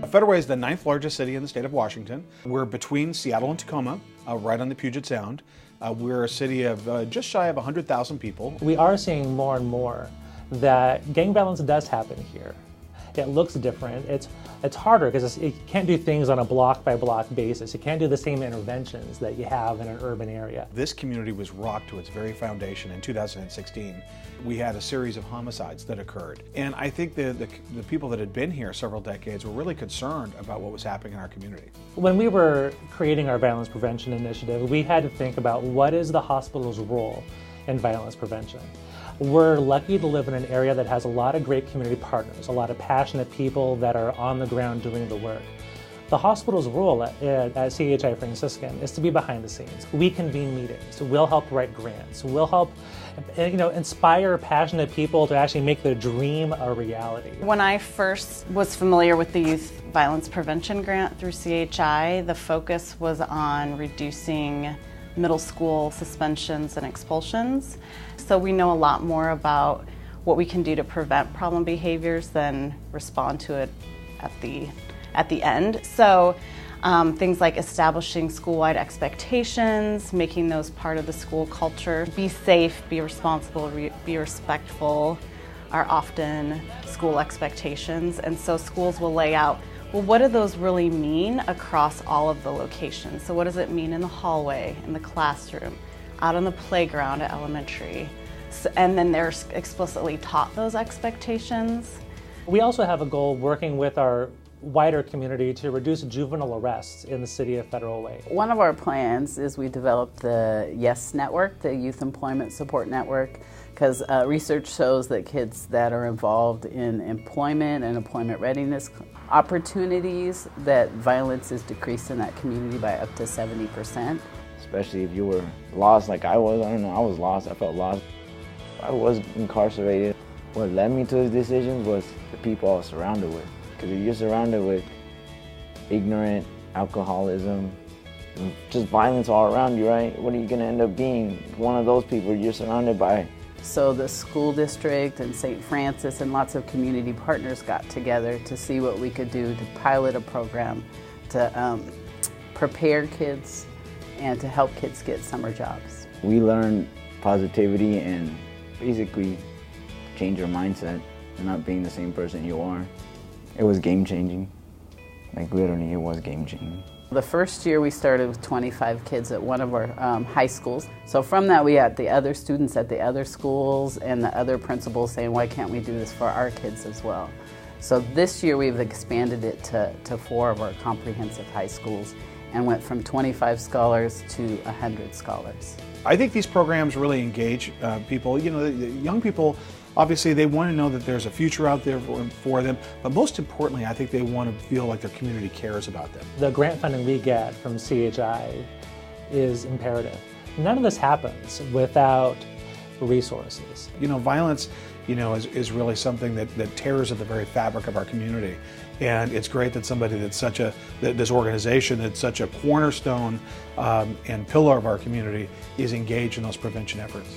Federal Way is the 9th largest city in the state of Washington. We're between Seattle and Tacoma, right on the Puget Sound. We're a city of just shy of 100,000 people. We are seeing more and more that gang violence does happen here. It looks different. It's harder because you can't do things on a block-by-block basis. You can't do the same interventions that you have in an urban area. This community was rocked to its very foundation in 2016. We had a series of homicides that occurred. And I think the people that had been here several decades were really concerned about what was happening in our community. When we were creating our violence prevention initiative, we had to think about what is the hospital's role in violence prevention. We're lucky to live in an area that has a lot of great community partners, a lot of passionate people that are on the ground doing the work. The hospital's role at CHI Franciscan is to be behind the scenes. We convene meetings, we'll help write grants, we'll help inspire passionate people to actually make their dream a reality. When I first was familiar with the Youth Violence Prevention Grant through CHI, the focus was on reducing middle school suspensions and expulsions. So we know a lot more about what we can do to prevent problem behaviors than respond to it at the end. So things like establishing school-wide expectations, making those part of the school culture. Be safe, be responsible, be respectful are often school expectations. And so schools will lay out, well, what do those really mean across all of the locations? So what does it mean in the hallway, in the classroom, out on the playground at elementary? And then they're explicitly taught those expectations. We also have a goal working with our wider community to reduce juvenile arrests in the city of Federal Way. One of our plans is we developed the YES Network, the Youth Employment Support Network, because research shows that kids that are involved in employment and employment readiness opportunities, that violence is decreased in that community by up to 70%. Especially if you were lost like I was. I don't know, I was lost, I felt lost. I was incarcerated. What led me to these decisions was the people I was surrounded with. Because if you're surrounded with ignorant, alcoholism, just violence all around you, right? What are you going to end up being? One of those people you're surrounded by. So the school district and St. Francis and lots of community partners got together to see what we could do to pilot a program to prepare kids and to help kids get summer jobs. We learned positivity and basically change your mindset and not being the same person you are. It was game-changing. Like literally, it was game-changing. The first year we started with 25 kids at one of our high schools. So from that we had the other students at the other schools and the other principals saying, why can't we do this for our kids as well? So this year we've expanded it to 4 of our comprehensive high schools and went from 25 scholars to 100 scholars. I think these programs really engage people. You know, the young people, obviously they want to know that there's a future out there for them, but most importantly, I think they want to feel like their community cares about them. The grant funding we get from CHI is imperative. None of this happens without resources. You know, violence, you know, is really something that tears at the very fabric of our community. And it's great that somebody this organization that's such a cornerstone and pillar of our community is engaged in those prevention efforts.